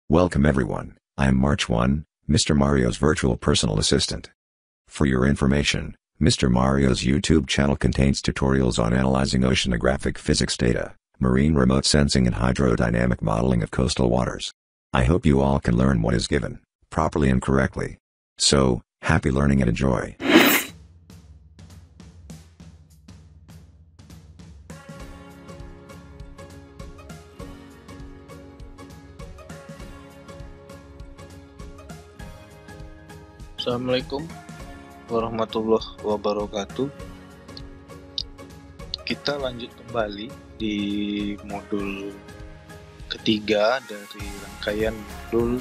Welcome everyone, I am March 1, Mr. Mario's virtual personal assistant. For your information, Mr. Mario's YouTube channel contains tutorials on analyzing oceanographic physics data, marine remote sensing and hydrodynamic modeling of coastal waters. I hope you all can learn what is given, properly and correctly. So, happy learning and enjoy. Assalamualaikum warahmatullahi wabarakatuh. Kita lanjut kembali di modul ketiga dari rangkaian modul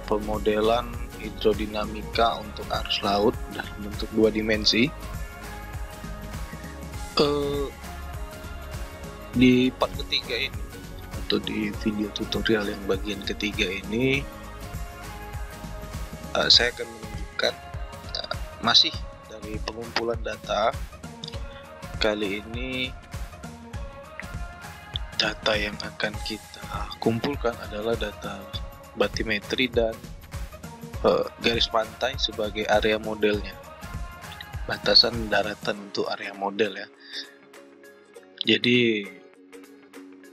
pemodelan hidrodinamika untuk arus laut dalam bentuk 2 dimensi. Di part ketiga ini atau di video tutorial yang bagian ketiga ini saya akan menunjukkan masih dari pengumpulan data. Kali ini data yang akan kita kumpulkan adalah data batimetri dan garis pantai sebagai area modelnya, batasan daratan untuk area model ya. Jadi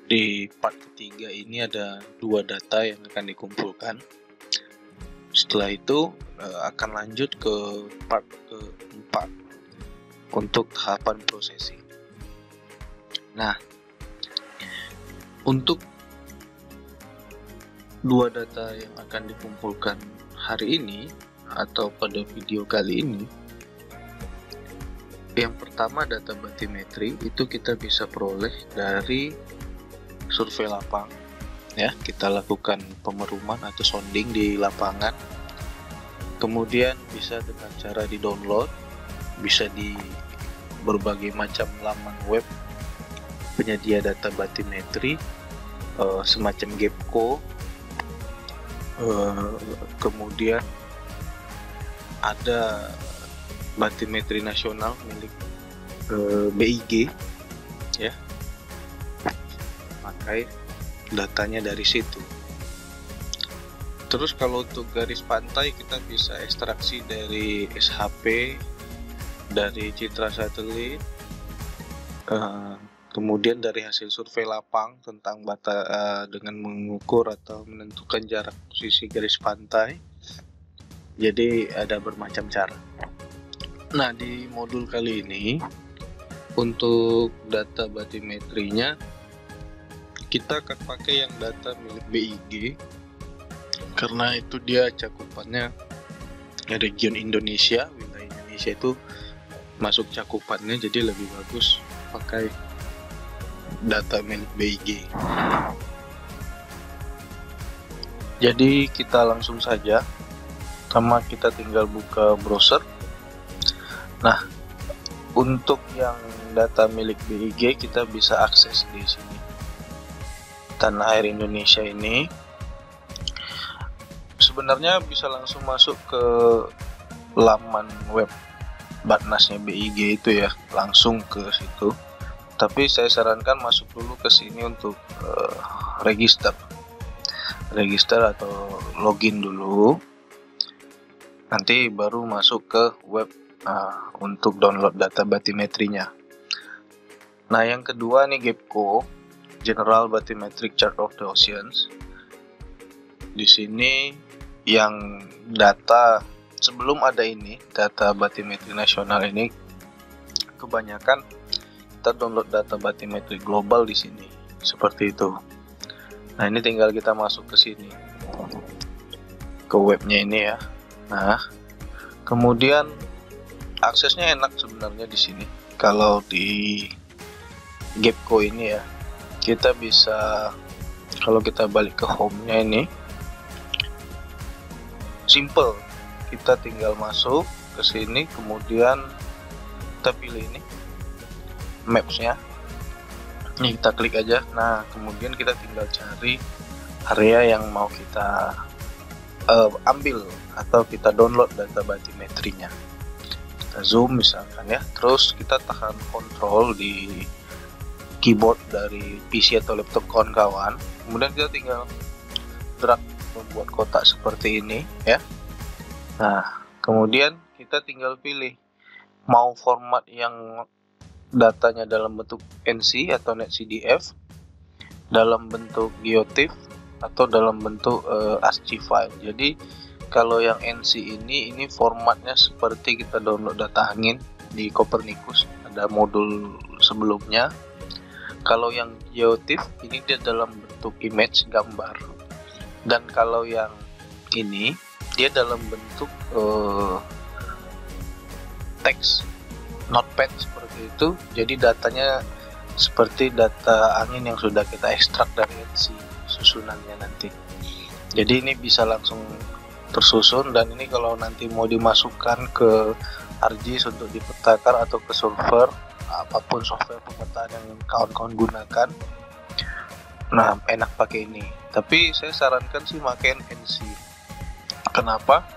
di part ketiga ini ada 2 data yang akan dikumpulkan. Setelah itu akan lanjut ke part keempat untuk tahapan processing. Nah, untuk 2 data yang akan dikumpulkan hari ini atau pada video kali ini, yang pertama data batimetri itu kita bisa peroleh dari survei lapang. Ya, kita lakukan pemeruman atau sounding di lapangan. Kemudian bisa dengan cara di-download, bisa di berbagai macam laman web penyedia data batimetri, semacam Gapco. Kemudian ada batimetri nasional milik BIG, ya. Pakai datanya dari situ. Terus kalau untuk garis pantai kita bisa ekstraksi dari SHP, dari citra satelit, kemudian dari hasil survei lapang tentang dengan mengukur atau menentukan jarak posisi garis pantai. Jadi ada bermacam cara. Nah, di modul kali ini untuk data batimetrinya kita akan pakai yang data milik BIG karena itu dia cakupannya region Indonesia, wilayah Indonesia itu masuk cakupannya, jadi lebih bagus pakai data milik BIG. Jadi kita langsung saja, pertama kita tinggal buka browser. Nah, untuk yang data milik BIG kita bisa akses di sini. Tanah Air Indonesia ini sebenarnya bisa langsung masuk ke laman web Batnasnya BIG itu ya, langsung ke situ. Tapi saya sarankan masuk dulu ke sini untuk register atau login dulu. Nanti baru masuk ke web untuk download data batimetrinya. Nah, yang kedua nih Gapco, General Bathymetric Chart of the Oceans. Di sini yang data sebelum ada ini, data batimetri nasional ini kebanyakan kita download data batimetri global di sini, seperti itu. Nah, ini tinggal kita masuk ke sini, ke webnya ini ya. Nah, kemudian aksesnya enak sebenarnya di sini. Kalau di Gapco ini ya, kita bisa, kalau kita balik ke home-nya ini, simple, kita tinggal masuk ke sini, kemudian kita pilih ini maps-nya, ini kita klik aja. Nah, kemudian kita tinggal cari area yang mau kita ambil atau kita download data batimetrinya. Kita zoom misalkan ya, terus kita tekan kontrol di keyboard dari PC atau laptop kawan-kawan, kemudian kita tinggal drag membuat kotak seperti ini ya. Nah, kemudian kita tinggal pilih mau format yang datanya dalam bentuk NC atau NetCDF, dalam bentuk GeoTIFF, atau dalam bentuk ASCII file. Jadi kalau yang NC ini formatnya seperti kita download data angin di Copernicus, ada modul sebelumnya. Kalau yang GeoTIFF ini dia dalam bentuk image, gambar. Dan kalau yang ini dia dalam bentuk teks, notepad seperti itu. Jadi datanya seperti data angin yang sudah kita ekstrak dari NC susunannya nanti. Jadi ini bisa langsung tersusun, dan ini kalau nanti mau dimasukkan ke ArcGIS untuk dipetakan atau ke server, apapun software pemetaan yang kawan-kawan gunakan, nah enak pakai ini. Tapi saya sarankan sih pakai NC. Kenapa?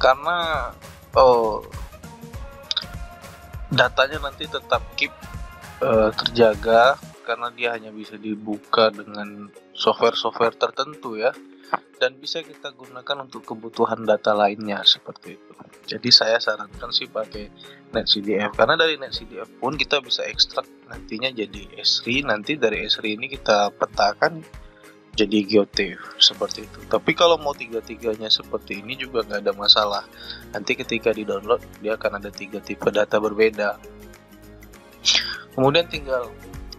Karena datanya nanti tetap keep terjaga, karena dia hanya bisa dibuka dengan software-software tertentu ya, dan bisa kita gunakan untuk kebutuhan data lainnya seperti itu. Jadi saya sarankan sih pakai NetCDF, karena dari NetCDF pun kita bisa ekstrak nantinya jadi Esri. Nanti dari Esri ini kita petakan jadi GeoTIFF seperti itu. Tapi kalau mau tiga-tiganya seperti ini juga nggak ada masalah. Nanti ketika di download dia akan ada 3 tipe data berbeda. Kemudian tinggal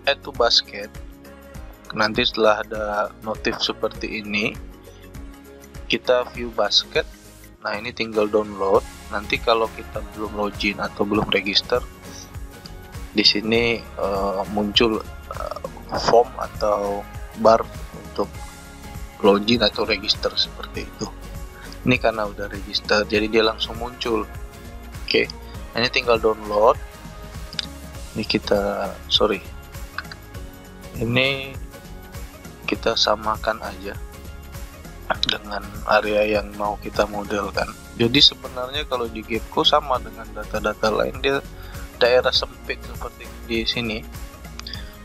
add to basket. Nanti setelah ada notif seperti ini, kita view basket. Nah ini tinggal download. Nanti kalau kita belum login atau belum register, di sini muncul form atau bar untuk login atau register seperti itu. Ini karena udah register, jadi dia langsung muncul. Oke, ini tinggal download. Ini ini kita samakan aja dengan area yang mau kita modelkan. Jadi sebenarnya kalau di Gepco sama dengan data-data lain, dia daerah sempit seperti di sini.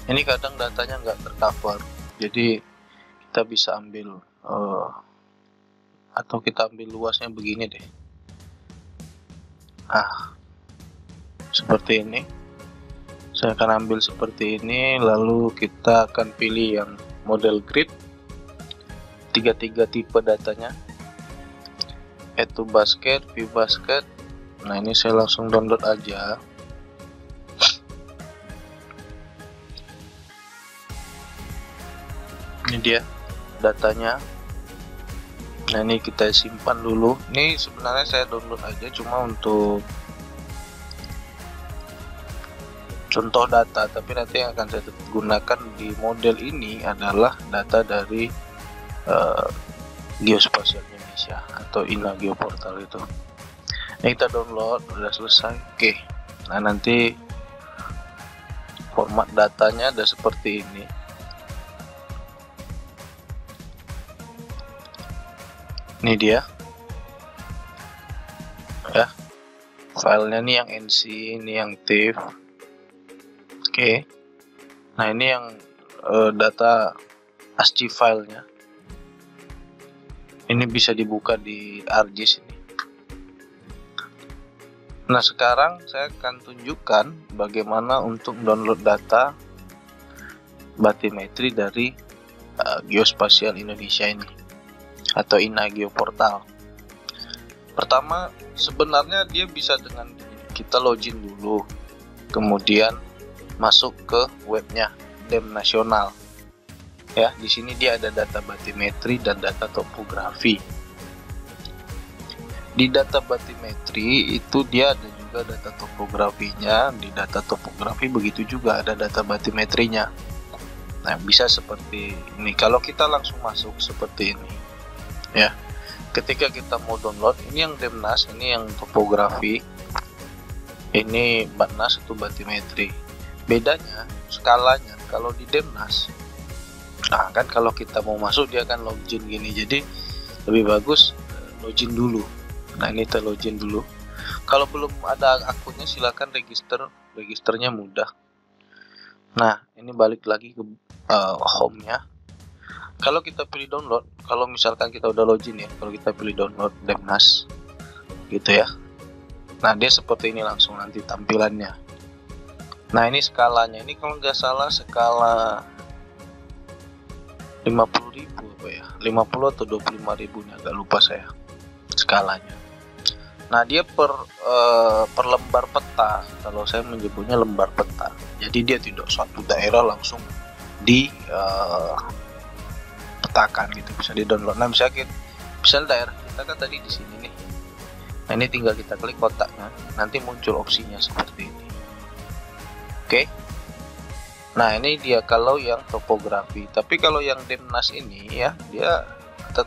Ini kadang datanya nggak tercover, jadi kita bisa ambil atau kita ambil luasnya begini deh. Nah, seperti ini. Saya akan ambil seperti ini, lalu kita akan pilih yang model grid, 3 tipe datanya, add to basket, view basket. Nah ini saya langsung download aja. Ini dia datanya. Nah ini kita simpan dulu. Ini sebenarnya saya download aja cuma untuk contoh data, tapi nanti yang akan saya gunakan di model ini adalah data dari Geospasial Indonesia atau INA Geoportal itu. Ini kita download, udah selesai. Oke, nah nanti format datanya ada seperti ini. Ini dia ya, filenya nih yang NC, ini yang TIFF. Oke, nah ini yang data ASCII filenya. Ini bisa dibuka di ArcGIS ini. Nah sekarang saya akan tunjukkan bagaimana untuk download data batimetri dari Geospasial Indonesia ini atau INA Geoportal. Pertama, sebenarnya dia bisa dengan kita login dulu, kemudian masuk ke webnya DEM nasional. Ya, di sini dia ada data batimetri dan data topografi. Di data batimetri itu dia ada juga data topografinya. Di data topografi begitu juga ada data batimetrinya. Nah, bisa seperti ini. Kalau kita langsung masuk seperti ini, ya. Ketika kita mau download, ini yang DEMNAS, ini yang topografi, ini BATNAS itu batimetri. Bedanya skalanya, kalau di DEMNAS, nah kan kalau kita mau masuk dia akan login gini, jadi lebih bagus login dulu. Nah ini kita login dulu. Kalau belum ada akunnya silakan registernya mudah. Nah ini balik lagi ke home-nya. Kalau kita pilih download, kalau misalkan kita udah login ya, kalau kita pilih download Demnas gitu ya. Nah, dia seperti ini langsung nanti tampilannya. Nah, ini skalanya, ini kalau nggak salah skala 50.000 apa ya, 50 atau 25.000 nya, agak lupa saya skalanya. Nah, dia per lembar peta, kalau saya menyebutnya lembar peta. Jadi dia tidak suatu daerah langsung di petakan gitu, bisa di download. Nah, misalnya daerah kita kan tadi di sini nih. Nah, ini tinggal kita klik kotaknya, nanti muncul opsinya seperti ini. Oke. Nah, ini dia kalau yang topografi. Tapi kalau yang Demnas ini ya, dia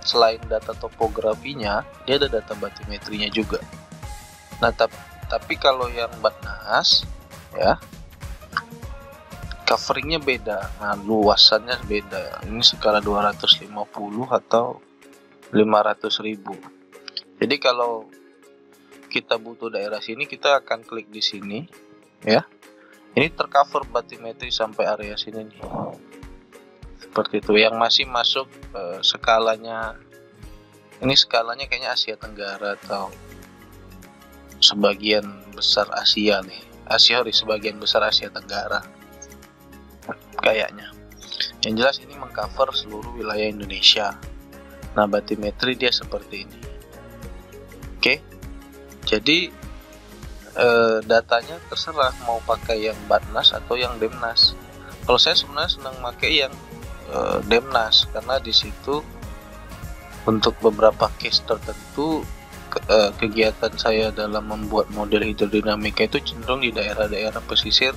selain data topografinya, dia ada data batimetrinya juga. Nah, tapi kalau yang Batnas ya, coveringnya beda. Nah, luasannya beda. Ini skala 250 atau 500.000. Jadi kalau kita butuh daerah sini, kita akan klik di sini ya. Ini tercover batimetri sampai area sini nih. Seperti itu. Yang masih masuk skalanya, ini skalanya kayaknya Asia Tenggara atau sebagian besar Asia nih. Sebagian besar Asia Tenggara kayaknya. Yang jelas ini mengcover seluruh wilayah Indonesia. Nah, batimetri dia seperti ini. Oke. Jadi datanya terserah mau pakai yang Batnas atau yang Demnas. Kalau saya sebenarnya senang pakai yang Demnas karena di situ untuk beberapa case tertentu kegiatan saya dalam membuat model hidrodinamika itu cenderung di daerah-daerah pesisir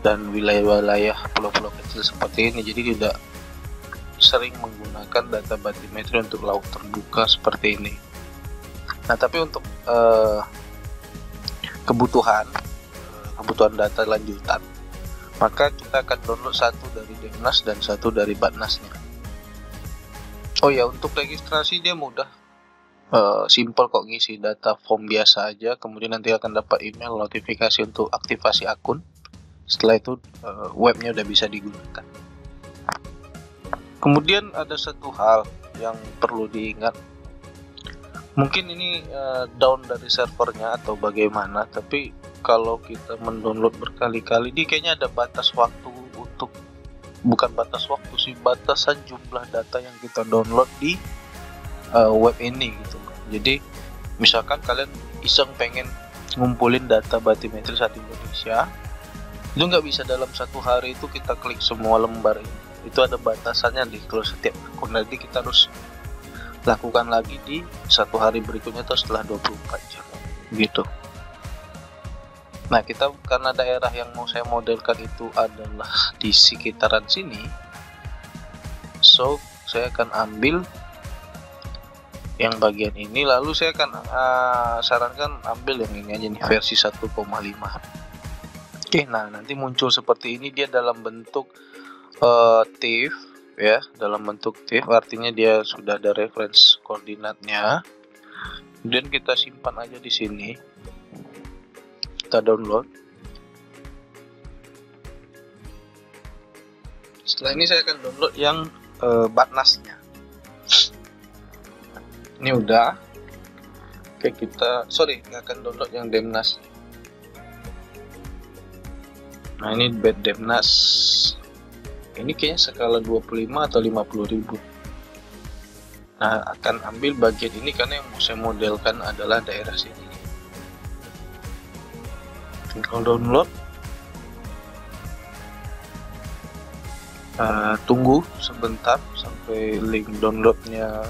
dan wilayah-wilayah pulau-pulau kecil seperti ini. Jadi tidak sering menggunakan data batimetri untuk laut terbuka seperti ini. Nah, tapi untuk kebutuhan data lanjutan, maka kita akan download satu dari Demnas dan satu dari Batnasnya. Oh ya, untuk registrasi dia mudah, simple kok, ngisi data form biasa aja, kemudian nanti akan dapat email notifikasi untuk aktivasi akun. Setelah itu webnya udah bisa digunakan. Kemudian ada satu hal yang perlu diingat, mungkin ini down dari servernya atau bagaimana, tapi kalau kita mendownload berkali-kali, dia kayaknya ada batas waktu untuk, bukan batas waktu sih, batasan jumlah data yang kita download di web ini gitu. Jadi misalkan kalian iseng pengen ngumpulin data batimetri saat Indonesia, itu nggak bisa dalam satu hari itu kita klik semua lembar ini. Itu ada batasannya nih, kalau setiap akun nanti kita harus lakukan lagi di satu hari berikutnya atau setelah 24 jam gitu. Nah, kita karena daerah yang mau saya modelkan itu adalah di sekitaran sini, so saya akan ambil yang bagian ini, lalu saya akan sarankan ambil yang ini aja nih, versi 1,5. Oke, nah nanti muncul seperti ini, dia dalam bentuk TIFF ya, dalam bentuk TIFF, artinya dia sudah ada reference koordinatnya. Kemudian kita simpan aja di sini, kita download. Setelah ini saya akan download yang Batnasnya. Ini udah. Oke, kita nggak akan download yang Demnas. Nah, ini bed Demnas. Ini kayaknya skala 25 atau 50.000. Nah, akan ambil bagian ini karena yang mau saya modelkan adalah daerah sini. Tinggal download. Tunggu sebentar sampai link downloadnya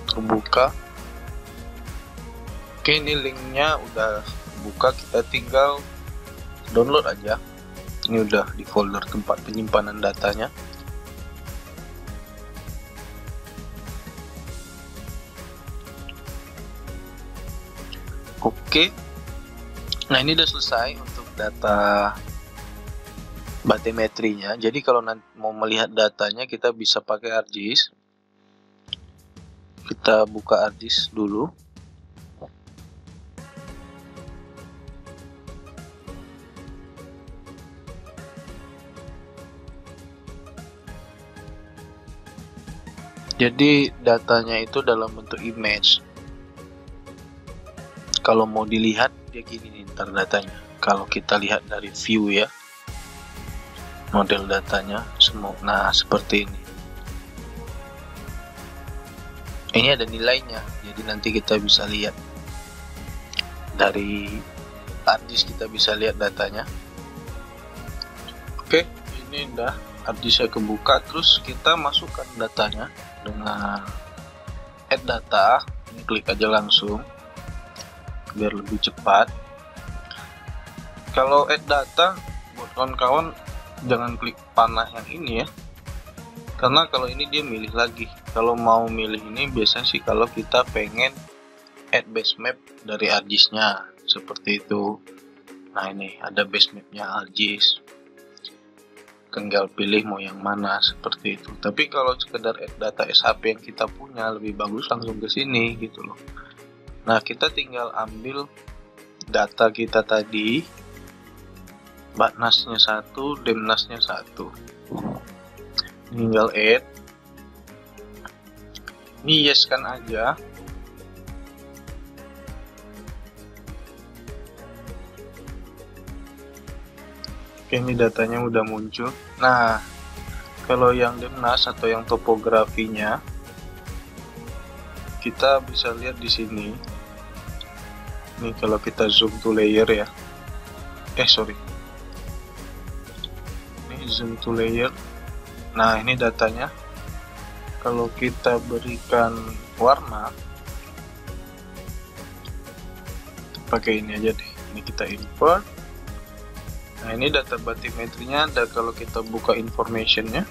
terbuka. Oke, ini linknya udah buka, kita tinggal download aja. Ini udah di folder tempat penyimpanan datanya. Oke. Nah, ini udah selesai untuk data batimetrinya. Jadi kalau nanti mau melihat datanya, kita bisa pakai ArcGIS. Kita buka ArcGIS dulu. Jadi datanya itu dalam bentuk image. Kalau mau dilihat dia gini nih ntar datanya. Kalau kita lihat dari view ya, model datanya semua. Nah seperti ini. Ini ada nilainya. Jadi nanti kita bisa lihat dari harddisk, kita bisa lihat datanya. Oke, ini udah harddisknya kebuka. Terus kita masukkan datanya dengan add data. Ini klik aja langsung biar lebih cepat. Kalau add data buat kawan-kawan jangan klik panah yang ini ya, karena kalau ini dia milih lagi. Kalau mau milih ini biasanya sih kalau kita pengen add base map dari harddisknya seperti itu. Nah ini ada base mapnya harddisk, tinggal pilih mau yang mana seperti itu. Tapi kalau sekedar add data SHP yang kita punya lebih bagus langsung ke sini gitu loh. Nah kita tinggal ambil data kita tadi, batnasnya 1, demnasnya 1, tinggal add. Ini yes kan aja. Oke, ini datanya udah muncul. Nah, kalau yang demnas atau yang topografinya kita bisa lihat di sini. Ini kalau kita zoom to layer ya. Ini zoom to layer. Nah, ini datanya. Kalau kita berikan warna, pakai ini aja deh. Ini kita import. Nah ini data batimetrinya ada. Kalau kita buka informationnya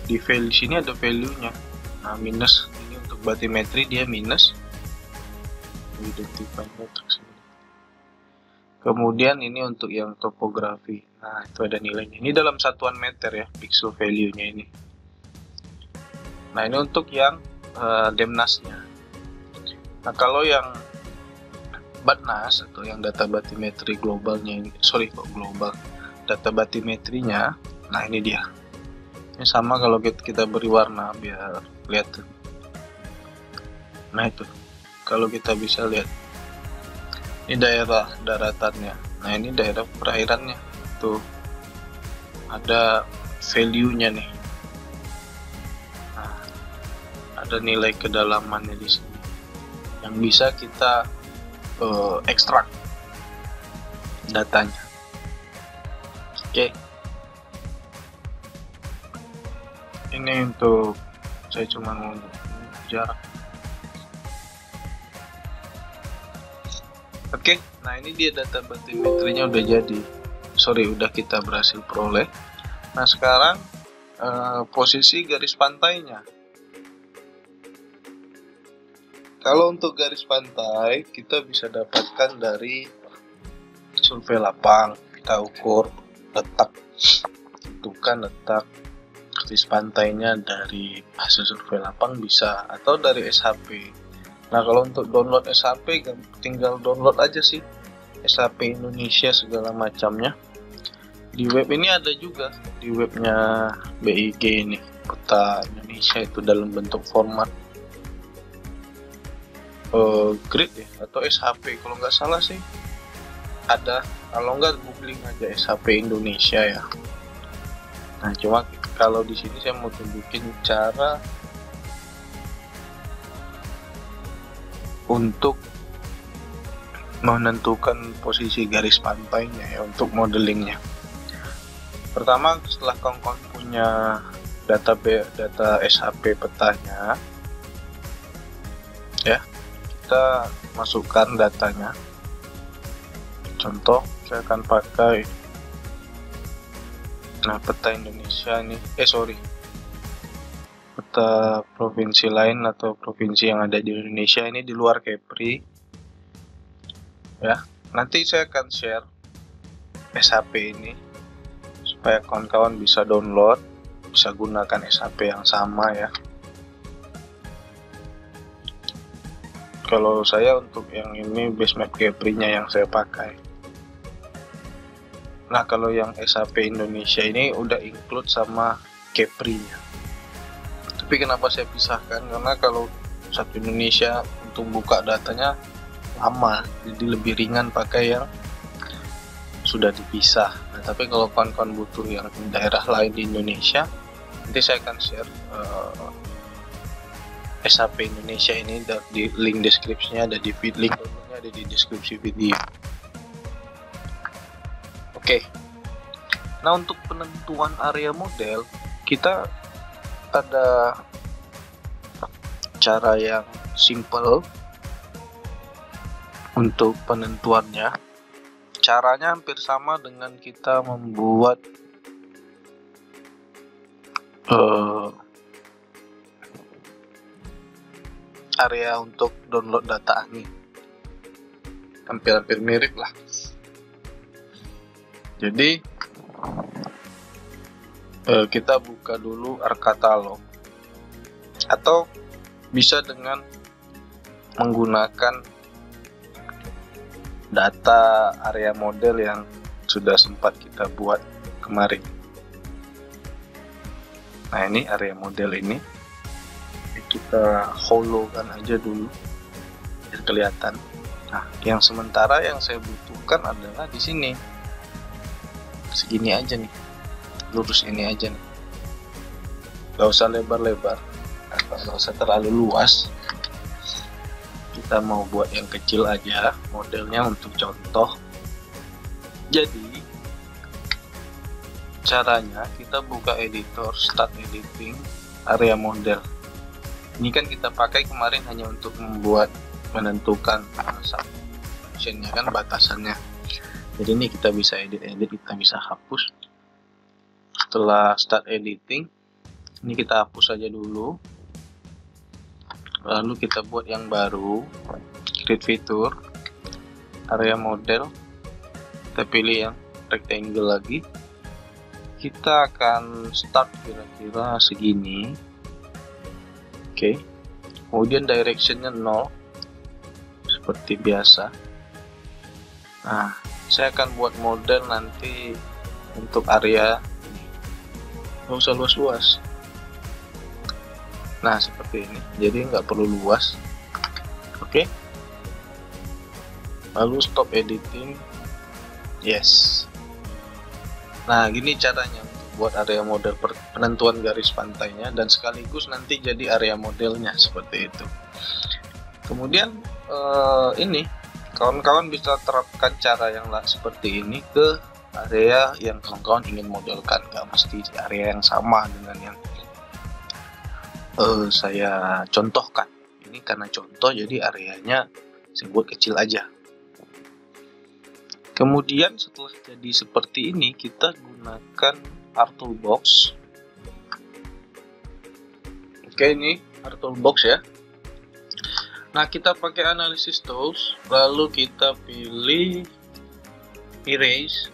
di value sini ada value-nya. Nah minus ini untuk batimetri dia minus. Identify matrix. Kemudian ini untuk yang topografi. Nah itu ada nilainya. Ini dalam satuan meter ya pixel value-nya ini. Nah ini untuk yang demnasnya. Nah kalau yang batnas atau yang data batimetri globalnya ini, global data batimetrinya, nah ini dia. Ini sama kalau kita beri warna biar kelihatan. Nah itu kalau kita bisa lihat ini daerah daratannya. Nah ini daerah perairannya tuh ada value-nya nih. Nah, ada nilai kedalamannya di sini yang bisa kita ekstrak datanya. Oke. Ini untuk saya cuma mau jarak. Oke, nah ini dia data batimetrinya udah jadi. Udah kita berhasil peroleh. Nah sekarang posisi garis pantainya. Kalau untuk garis pantai kita bisa dapatkan dari survei lapang. Kita ukur letak, tentukan letak garis pantainya dari hasil survei lapang bisa, atau dari SHP. Nah kalau untuk download SHP tinggal download aja sih SHP Indonesia segala macamnya. Di web ini ada juga, di webnya BIG ini, peta Indonesia itu dalam bentuk format grid ya, atau SHP kalau nggak salah sih ada. Kalau nggak googling aja SHP Indonesia ya. Nah cuma kalau di sini saya mau tunjukin cara untuk menentukan posisi garis pantainya ya untuk modelingnya. Pertama setelah kawan-kawan punya data SHP petanya ya, kita masukkan datanya. Contoh saya akan pakai peta Indonesia nih, peta provinsi lain atau provinsi yang ada di Indonesia ini di luar Kepri ya. Nanti saya akan share SHP ini supaya kawan-kawan bisa download, bisa gunakan SHP yang sama ya. Kalau saya untuk yang ini basemap Kepri-nya yang saya pakai. Nah kalau yang SHP Indonesia ini udah include sama Kepri-nya. Tapi kenapa saya pisahkan? Karena kalau satu Indonesia untuk buka datanya lama, jadi lebih ringan pakai yang sudah dipisah. Nah, tapi kalau kawan-kawan butuh yang daerah lain di Indonesia, nanti saya akan share SAP Indonesia ini di link deskripsinya, ada di link ada di deskripsi video. Oke. Nah, untuk penentuan area model kita ada cara yang simple untuk penentuannya. Caranya hampir sama dengan kita membuat area untuk download data angin. Hampir-hampir mirip lah. Jadi kita buka dulu ArcCatalog, atau bisa dengan menggunakan data area model yang sudah sempat kita buat kemarin. Nah, ini area model ini kita hollow-kan aja dulu biar kelihatan. Nah, yang sementara yang saya butuhkan adalah di sini, segini aja nih, lurus ini aja nih, gak usah lebar-lebar, gak usah terlalu luas. Kita mau buat yang kecil aja modelnya untuk contoh. Jadi caranya kita buka editor, start editing, area model. Ini kan kita pakai kemarin hanya untuk menentukan subdimensionnya kan, batasannya. Jadi ini kita bisa edit, kita bisa hapus. Setelah start editing, ini kita hapus saja dulu. Lalu kita buat yang baru, create fitur, area model. Kita pilih yang rectangle lagi. Kita akan start kira-kira segini. Oke. Kemudian directionnya 0 seperti biasa. Nah, saya akan buat model nanti untuk area ini. Nggak usah luas-luas. Nah, seperti ini. Jadi nggak perlu luas. Oke. Lalu stop editing. Yes. Nah, gini caranya untuk buat area model penentuan garis pantainya, dan sekaligus nanti jadi area modelnya seperti itu. Kemudian ini kawan-kawan bisa terapkan cara yang seperti ini ke area yang kawan-kawan ingin modelkan. Gak mesti di area yang sama dengan yang saya contohkan. Ini karena contoh, jadi areanya saya buat kecil aja. Kemudian setelah jadi seperti ini, kita gunakan ArtToolbox. Oke, ini ArtToolbox ya. Nah, kita pakai Analysis Tools, lalu kita pilih Erase.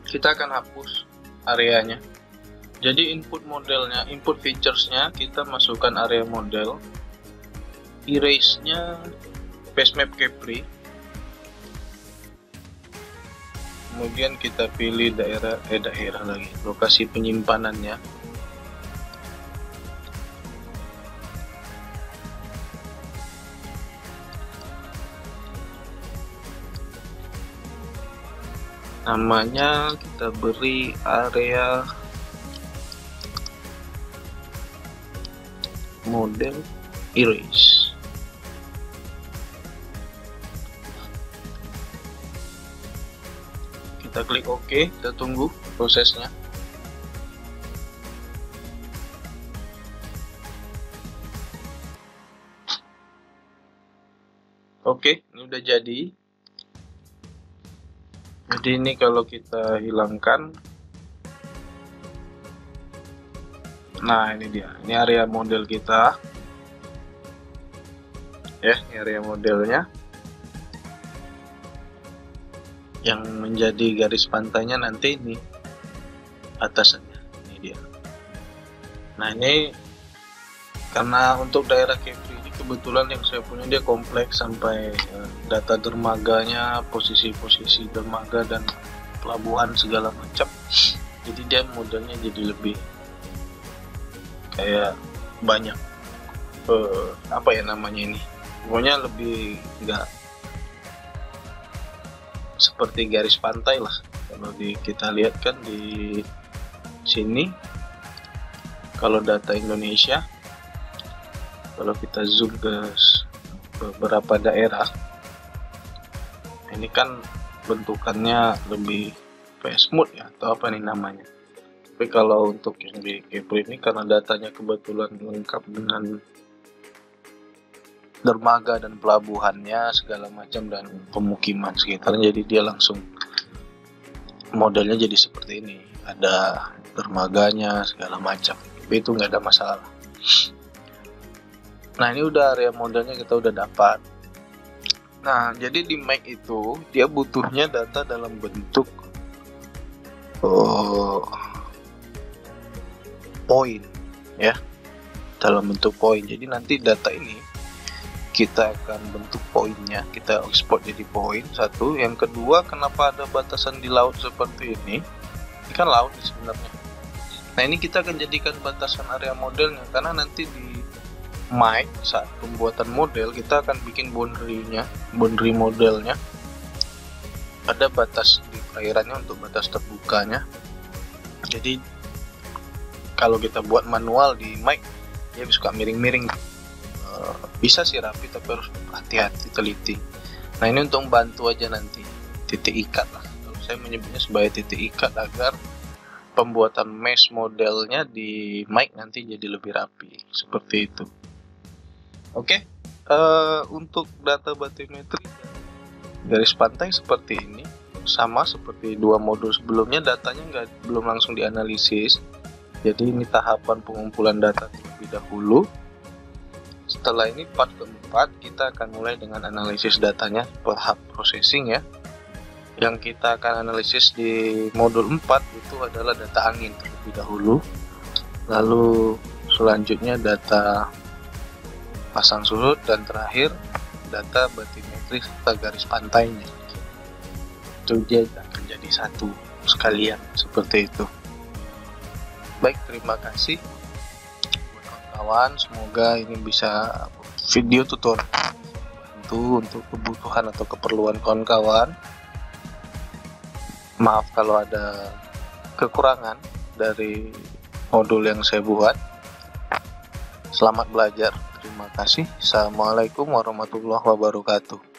Kita akan hapus areanya. Jadi input modelnya, input featuresnya kita masukkan area model, erase-nya Paste Map Capri. Kemudian kita pilih daerah lagi, lokasi penyimpanannya. Namanya kita beri area model erase. Kita klik OK, kita tunggu prosesnya. Oke, ini udah jadi. Jadi ini kalau kita hilangkan, nah ini dia, ini area model kita ya, ini area modelnya. Yang menjadi garis pantainya nanti ini atasannya, ini dia. Nah, ini karena untuk daerah Capri ini kebetulan yang saya punya dia kompleks sampai data dermaganya, posisi-posisi dermaga dan pelabuhan segala macam. Jadi dia modelnya jadi lebih kayak banyak apa ya namanya ini, pokoknya lebih nggak seperti garis pantai lah. Kalau kita lihat kan di sini, kalau data Indonesia, kalau kita zoom ke beberapa daerah, ini kan bentukannya lebih smooth ya, atau apa nih namanya. Tapi kalau untuk yang di Kepri ini, karena datanya kebetulan lengkap dengan dermaga dan pelabuhannya segala macam dan pemukiman sekitarnya, jadi dia langsung modelnya jadi seperti ini, ada dermaganya segala macam, tapi itu nggak ada masalah. Nah, ini udah area modelnya kita udah dapat. Nah, jadi di Mac itu dia butuhnya data dalam bentuk poin ya, dalam bentuk poin. Jadi nanti data ini kita akan bentuk poinnya, kita ekspor jadi poin. Satu, yang kedua, kenapa ada batasan di laut seperti ini? Ini kan laut sebenarnya. Nah, ini kita akan jadikan batasan area modelnya, karena nanti di Mic saat pembuatan model kita akan bikin boundary modelnya, ada batas di perairannya untuk batas terbukanya. Jadi kalau kita buat manual di Mic, dia suka miring-miring, bisa sih rapi tapi harus hati-hati, teliti. Nah, ini untuk membantu aja nanti, titik ikat lah, kalau saya menyebutnya sebagai titik ikat, agar pembuatan mesh modelnya di Mic nanti jadi lebih rapi, seperti itu. Oke, untuk data batimetri garis pantai seperti ini, sama seperti dua modul sebelumnya, datanya belum langsung dianalisis. Jadi ini tahapan pengumpulan data terlebih dahulu. Setelah ini part keempat, kita akan mulai dengan analisis datanya, tahap processing ya. Yang kita akan analisis di modul 4 itu adalah data angin terlebih dahulu. Lalu selanjutnya data pasang surut, dan terakhir data batimetri serta garis pantainya. Itu dia akan jadi satu sekalian seperti itu. Baik, terima kasih buat kawan-kawan. Semoga ini bisa video tutorial bantu untuk kebutuhan atau keperluan kawan-kawan. Maaf kalau ada kekurangan dari modul yang saya buat. Selamat belajar. Terima kasih. Assalamualaikum warahmatullahi wabarakatuh.